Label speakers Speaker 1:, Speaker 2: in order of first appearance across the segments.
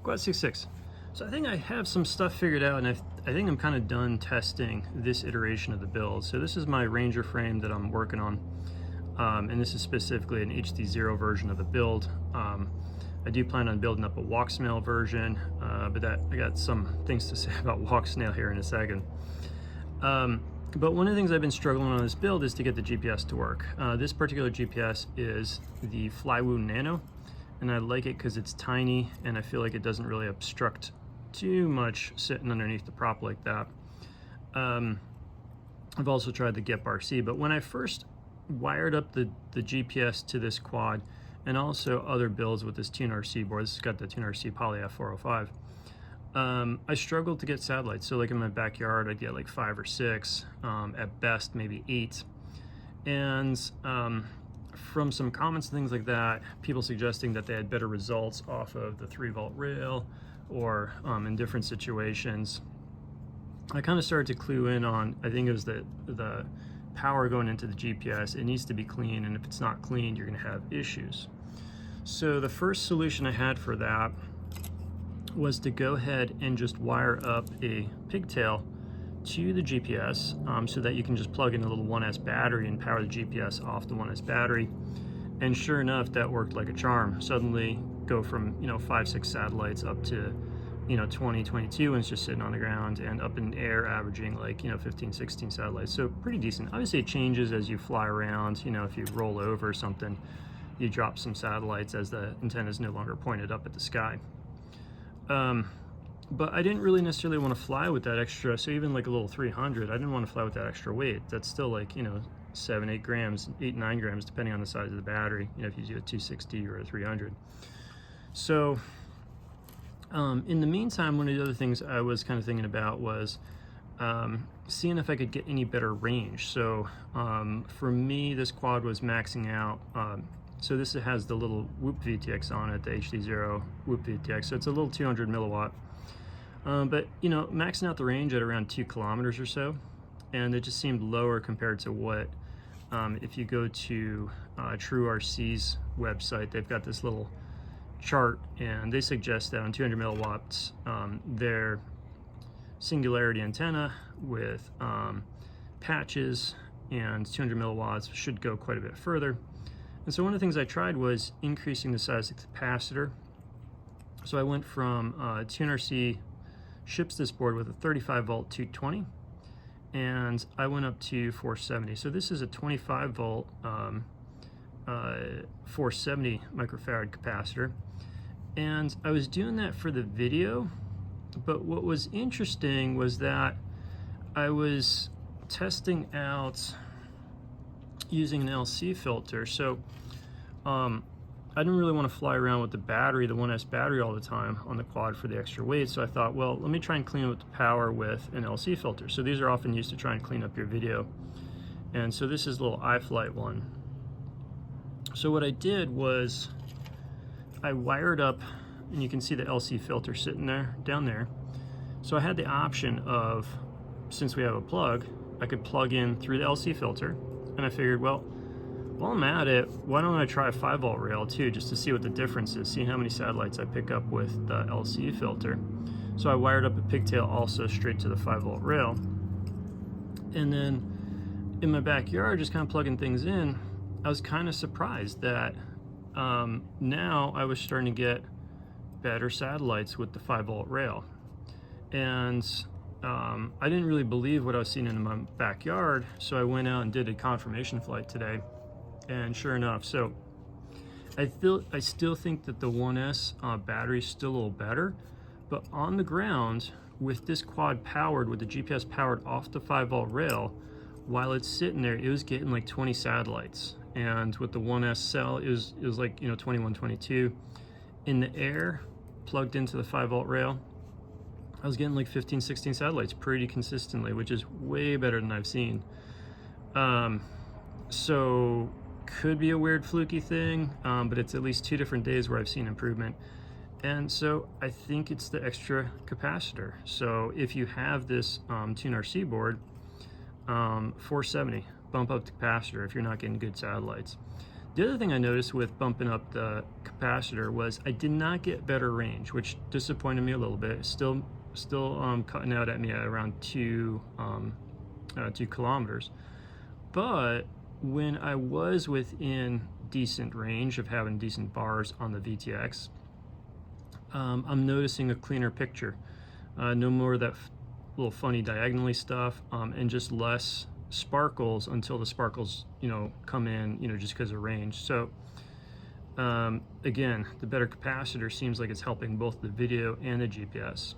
Speaker 1: Quad 66. So I think I have some stuff figured out, and I think I'm kind of done testing this iteration of the build. So this is my Ranger frame that I'm working on, and this is specifically an HD0 version of the build. I do plan on building up a Walksnail version, but I got some things to say about Walksnail here in a second. But one of the things I've been struggling on this build is to get the GPS to work. This particular GPS is the Flywoo Nano, and I like it because it's tiny and I feel like it doesn't really obstruct too much sitting underneath the prop like that. I've also tried the GEP RC, but when I first wired up the GPS to this quad, and also other builds with this Tune RC board, this has got the Tune RC Poly F405, I struggled to get satellites. So like in my backyard, I'd get like 5 or 6, at best maybe 8. And from some comments and things like that, people suggesting that they had better results off of the 3-volt rail or in different situations, I kind of started to clue in on, I think it was the power going into the GPS. It needs to be clean, and if it's not clean, you're going to have issues. So the first solution I had for that was to go ahead and just wire up a pigtail to the GPS, so that you can just plug in a little 1S battery and power the GPS off the 1S battery. And sure enough, that worked like a charm. Suddenly go from 5-6 satellites up to 20, 22 ones just sitting on the ground, and up in the air averaging like 15, 16 satellites. So pretty decent. Obviously it changes as you fly around. If you roll over or something, you drop some satellites as the antenna is no longer pointed up at the sky. But I didn't really necessarily want to fly with that extra, so even like a little 300, I didn't want to fly with that extra weight. That's still like 7, 8 grams, 8, 9 grams, depending on the size of the battery, if you do a 260 or a 300. So in the meantime, one of the other things I was kind of thinking about was seeing if I could get any better range. So for me, this quad was maxing out. So this has the little Whoop VTX on it, the HD0 Whoop VTX. So it's a little 200 milliwatt. But maxing out the range at around 2 kilometers or so, and it just seemed lower compared to what, if you go to True RC's website, they've got this little chart, and they suggest that on 200 milliwatts, their singularity antenna with patches and 200 milliwatts should go quite a bit further. And so one of the things I tried was increasing the size of the capacitor. So I went from Tune RC ships this board with a 35 volt 220, and I went up to 470. So this is a 25 volt 470 microfarad capacitor, and I was doing that for the video. But what was interesting was that I was testing out using an LC filter. So I didn't really want to fly around with the battery, the 1S battery, all the time on the quad for the extra weight. So I thought, well, let me try and clean up the power with an LC filter. So these are often used to try and clean up your video. And so this is a little iFlight one. So what I did was I wired up, and you can see the LC filter sitting there, down there. So I had the option of, since we have a plug, I could plug in through the LC filter, and I figured, well, while I'm at it, why don't I try a 5-volt rail too, just to see what the difference is, see how many satellites I pick up with the LC filter. So I wired up a pigtail also straight to the 5-volt rail. And then in my backyard, just kind of plugging things in, I was kind of surprised that now I was starting to get better satellites with the 5-volt rail. And I didn't really believe what I was seeing in my backyard, so I went out and did a confirmation flight today. And sure enough, so I still think that the 1S battery is still a little better, but on the ground with this quad powered, with the GPS powered off the 5-volt rail, while it's sitting there, it was getting like 20 satellites. And with the 1S cell, it was like 21, 22. In the air, plugged into the 5-volt rail, I was getting like 15, 16 satellites pretty consistently, which is way better than I've seen. So could be a weird fluky thing, but it's at least 2 different days where I've seen improvement. And so I think it's the extra capacitor. So if you have this Tune RC board, 470, bump up the capacitor if you're not getting good satellites. The other thing I noticed with bumping up the capacitor was I did not get better range, which disappointed me a little bit. Still cutting out at me at around 2 kilometers. But when I was within decent range of having decent bars on the VTX, I'm noticing a cleaner picture. No more of that little funny diagonally stuff, and just less sparkles until the sparkles, come in, just because of range. So again, the better capacitor seems like it's helping both the video and the GPS.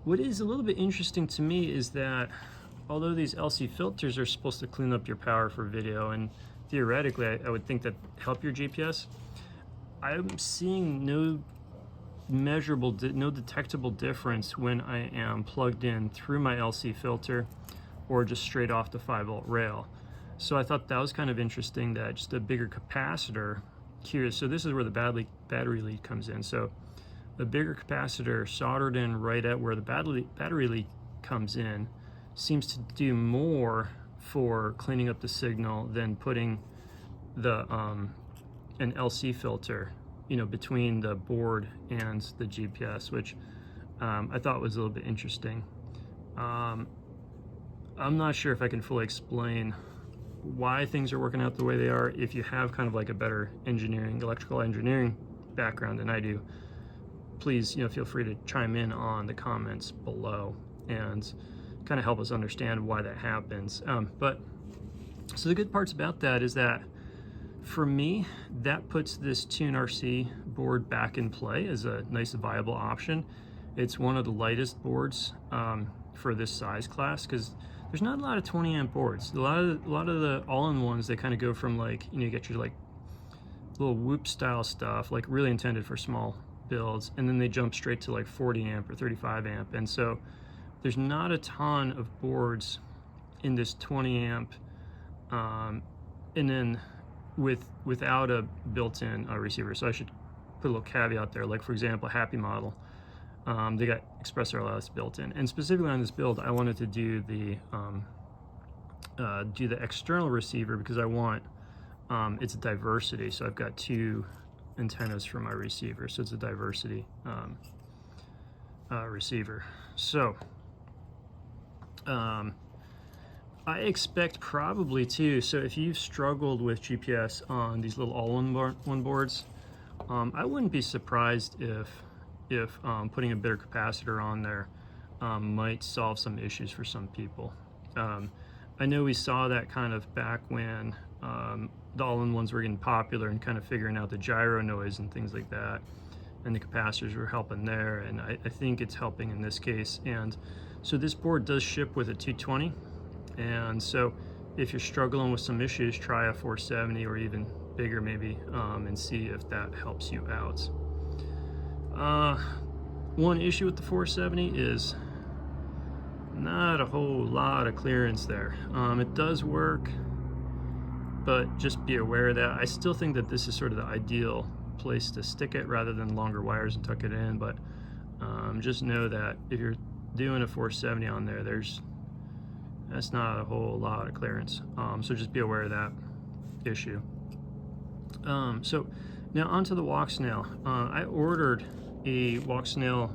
Speaker 1: What is a little bit interesting to me is that although these LC filters are supposed to clean up your power for video, and theoretically I would think that help your GPS, I'm seeing no detectable difference when I am plugged in through my LC filter or just straight off the 5-volt rail. So I thought that was kind of interesting, that just a bigger capacitor here. So this is where the battery lead comes in. So the bigger capacitor soldered in right at where the battery lead comes in seems to do more for cleaning up the signal than putting the an LC filter between the board and the GPS, which I thought was a little bit interesting. I'm not sure if I can fully explain why things are working out the way they are. If you have kind of like a better electrical engineering background than I do, please feel free to chime in on the comments below and kind of help us understand why that happens. But so the good parts about that is that for me, that puts this Tune RC board back in play as a nice viable option. It's one of the lightest boards for this size class, because there's not a lot of 20 amp boards. A lot of the all-in-ones, they kind of go from like, you get your like little whoop style stuff, like really intended for small builds, and then they jump straight to like 40 amp or 35 amp. And so there's not a ton of boards in this 20 amp, and then without a built-in receiver. So I should put a little caveat there. Like for example, Happy Model, they got Express RLS built in, and specifically on this build, I wanted to do the external receiver because I want it's a diversity. So I've got 2 antennas for my receiver, so it's a diversity receiver. So I expect probably too, so if you've struggled with GPS on these little all-in-one boards, I wouldn't be surprised if putting a bigger capacitor on there might solve some issues for some people. I know we saw that kind of back when the all-in-ones were getting popular and kind of figuring out the gyro noise and things like that, and the capacitors were helping there, and I think it's helping in this case. And so this board does ship with a 220, and so if you're struggling with some issues, try a 470 or even bigger maybe, and see if that helps you out. One issue with the 470 is not a whole lot of clearance there. It does work, but just be aware of that. I still think that this is sort of the ideal place to stick it rather than longer wires and tuck it in, but just know that if you're doing a 470 on there, that's not a whole lot of clearance. So just be aware of that issue. So now onto the Walksnail. I ordered a Walksnail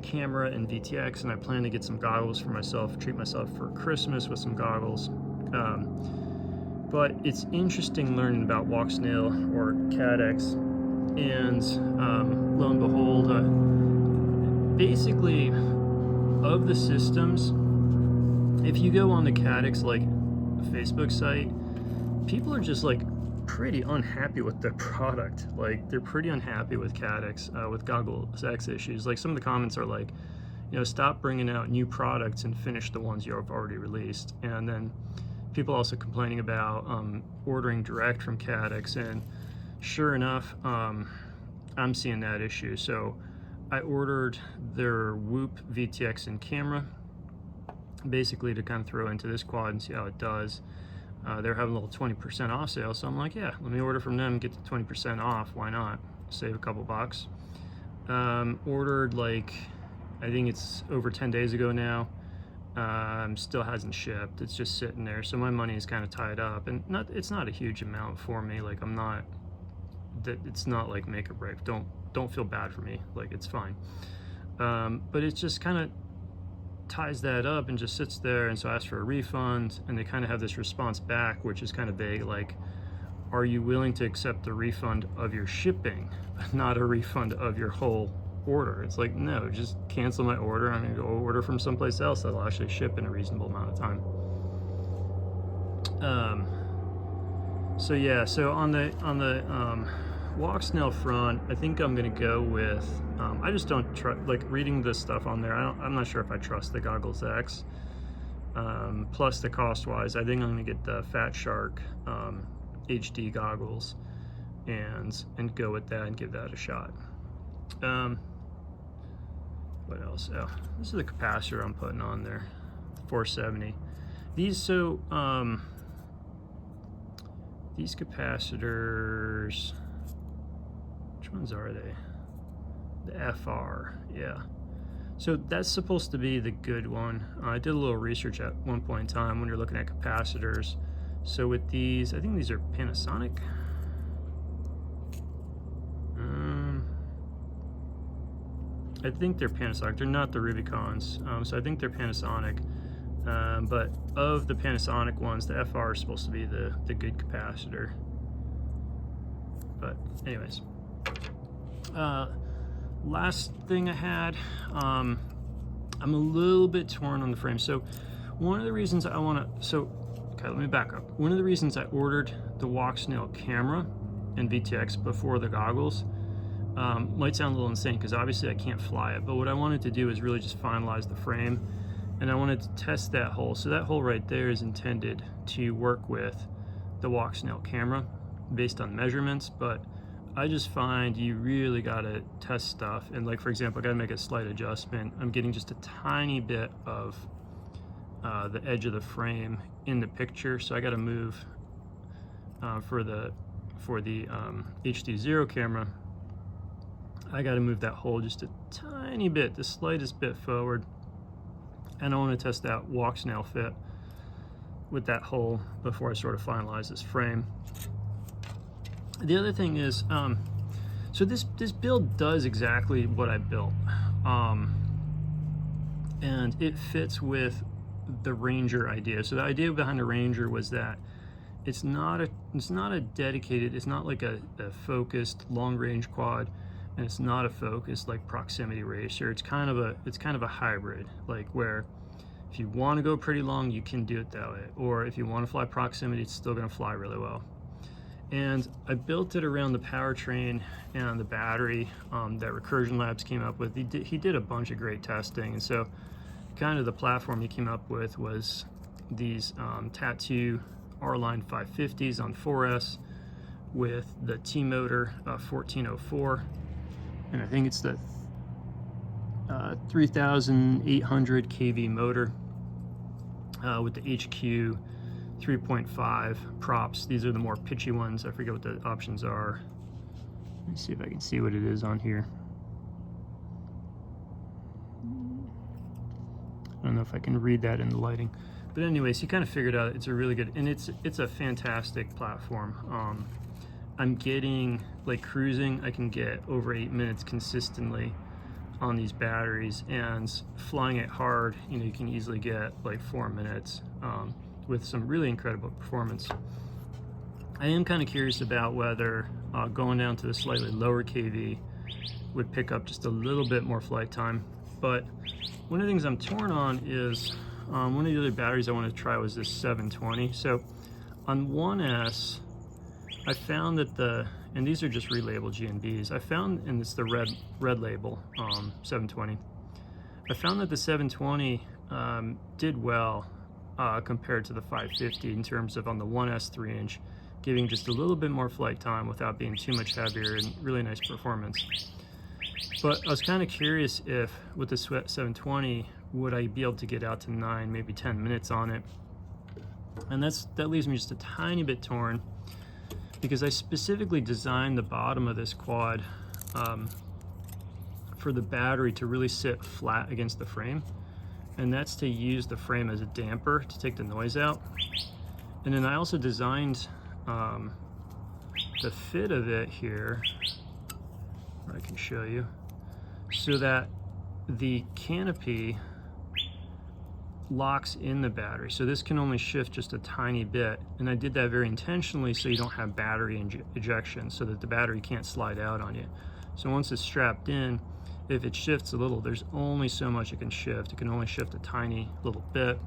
Speaker 1: camera and VTX, and I plan to get some goggles for myself, treat myself for Christmas with some goggles. But it's interesting learning about Walksnail or Cadex, and lo and behold, basically of the systems, if you go on the Cadex like Facebook site, people are just like pretty unhappy with the product. Like they're pretty unhappy with Cadex, with Goggles X issues. Like some of the comments are like, stop bringing out new products and finish the ones you've already released. And then people also complaining about ordering direct from Cadex, and sure enough, I'm seeing that issue. So I ordered their Whoop VTX and camera, basically to kind of throw into this quad and see how it does. They're having a little 20% off sale, so I'm like, yeah, let me order from them and get the 20% off. Why not? Save a couple bucks. Ordered like, I think it's over 10 days ago now, still hasn't shipped. It's just sitting there, so my money is kind of tied up, and it's not a huge amount for me. Like, it's not like make or break. Don't feel bad for me, like, it's fine. But it just kind of ties that up and just sits there, and so I asked for a refund, and they kind of have this response back, which is kind of vague, like, are you willing to accept the refund of your shipping, not a refund of your whole order? It's like, no, just cancel my order. I'm gonna go order from someplace else that'll actually ship in a reasonable amount of time. So yeah, so on the Walksnail front, I think I'm gonna go with, I just don't trust, like, reading this stuff on there, I'm not sure if I trust the Goggles X. Plus the cost wise, I think I'm gonna get the Fat Shark HD goggles and go with that and give that a shot. What else? Oh, this is the capacitor I'm putting on there, 470. These capacitors, which ones are they? The FR, yeah. So that's supposed to be the good one. I did a little research at one point in time when you're looking at capacitors. So with these, I think these are Panasonic. I think they're Panasonic. They're not the Rubicons, so I think they're Panasonic. But of the Panasonic ones, the FR is supposed to be the good capacitor. But anyways, last thing I had, I'm a little bit torn on the frame. So one of the reasons I want to, okay, let me back up. One of the reasons I ordered the Walksnail camera and VTX before the goggles might sound a little insane because obviously I can't fly it, but what I wanted to do is really just finalize the frame, and I wanted to test that hole. So that hole right there is intended to work with the Walksnail camera based on measurements, but I just find you really got to test stuff, and like, for example, I got to make a slight adjustment. I'm getting just a tiny bit of the edge of the frame in the picture, so I got to move for the HD0 camera. I got to move that hole just a tiny bit, the slightest bit forward, and I want to test that Walksnail fit with that hole before I sort of finalize this frame. The other thing is, so this build does exactly what I built, and it fits with the Ranger idea. So the idea behind the Ranger was that it's not a dedicated, it's not like a focused long range quad, and it's not a focused like proximity racer. It's kind of a hybrid, like where if you want to go pretty long, you can do it that way, or if you want to fly proximity, it's still going to fly really well. And I built it around the powertrain and the battery that Recursion Labs came up with. He did a bunch of great testing, and so kind of the platform he came up with was these Tattoo R-Line 550s on 4S with the T-Motor 1404, and I think it's the 3,800 kV motor with the HQ 3.5 props. These are the more pitchy ones. I forget what the options are. Let me see if I can see what it is on here. I don't know if I can read that in the lighting, but anyways, you kind of figured out it's a really good, and it's a fantastic platform. I'm getting, like, cruising, I can get over 8 minutes consistently on these batteries, and flying it hard, you know, you can easily get like 4 minutes with some really incredible performance. I am kind of curious about whether going down to the slightly lower kV would pick up just a little bit more flight time. But one of the things I'm torn on is one of the other batteries I want to try was this 720. So on 1S, I found that and these are just relabeled GNBs. I found, and it's the red label 720. I found that the 720 did well compared to the 550 in terms of on the 1S 3-inch, giving just a little bit more flight time without being too much heavier, and really nice performance. But I was kind of curious if with the 720, would I be able to get out to 9, maybe 10 minutes on it? And that leaves me just a tiny bit torn, because I specifically designed the bottom of this quad for the battery to really sit flat against the frame. and that's to use the frame as a damper to take the noise out. And then I also designed the fit of it here, I can show you, so that the canopy locks in the battery. So this can only shift just a tiny bit, and I did that very intentionally so you don't have battery ejection, so that the battery can't slide out on you. So once it's strapped in, if it shifts a little, there's only so much it can shift. It can only shift a tiny little bit.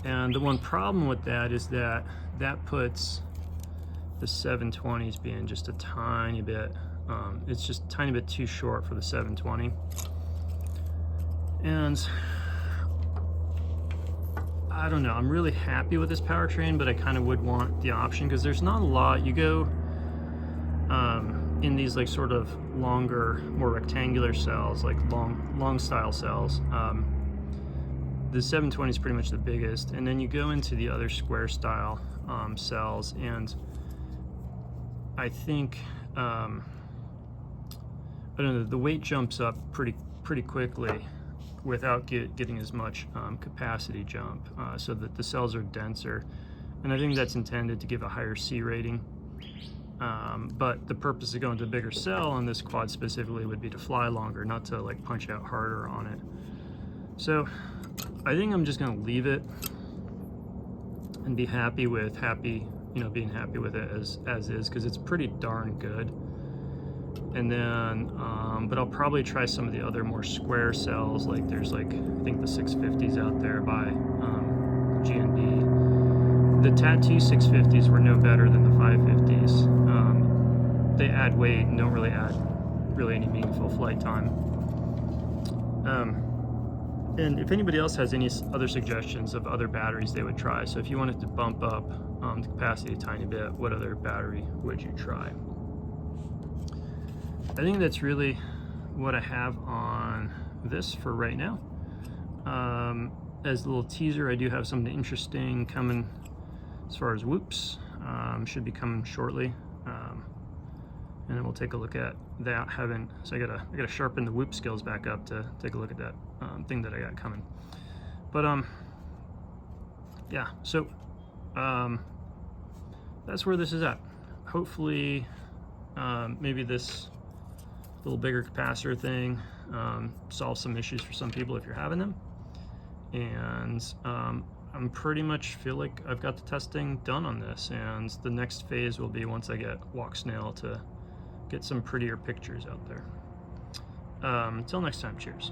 Speaker 1: And the one problem with that is that that puts the 720s being just a tiny bit, it's just a tiny bit too short for the 720. And I don't know, I'm really happy with this powertrain, but I kind of would want the option, because there's not a lot. You go in these like sort of longer, more rectangular cells, like long style cells. The 720 is pretty much the biggest, and then you go into the other square style cells, and I think I don't know, the weight jumps up pretty quickly without getting as much capacity jump, so that the cells are denser, and I think that's intended to give a higher C rating. But the purpose of going to a bigger cell on this quad specifically would be to fly longer, not to like punch out harder on it. So I think I'm just going to leave it and be happy with being happy with it as is, because it's pretty darn good. And then but I'll probably try some of the other more square cells, like there's like I think the 650s out there by G&B. The Tattoo 650s were no better than the 550s. They add weight and don't really add any meaningful flight time. And if anybody else has any other suggestions of other batteries they would try, so if you wanted to bump up the capacity a tiny bit, what other battery would you try? I think that's really what I have on this for right now. As a little teaser, I do have something interesting coming as far as whoops. Should be coming shortly, and then we'll take a look at that. So I gotta sharpen the whoop skills back up to take a look at that thing that I got coming. But yeah, so that's where this is at. Hopefully, maybe this little bigger capacitor thing solves some issues for some people if you're having them. And I'm pretty much feel like I've got the testing done on this, and the next phase will be once I get Walksnail to get some prettier pictures out there. Until next time, cheers.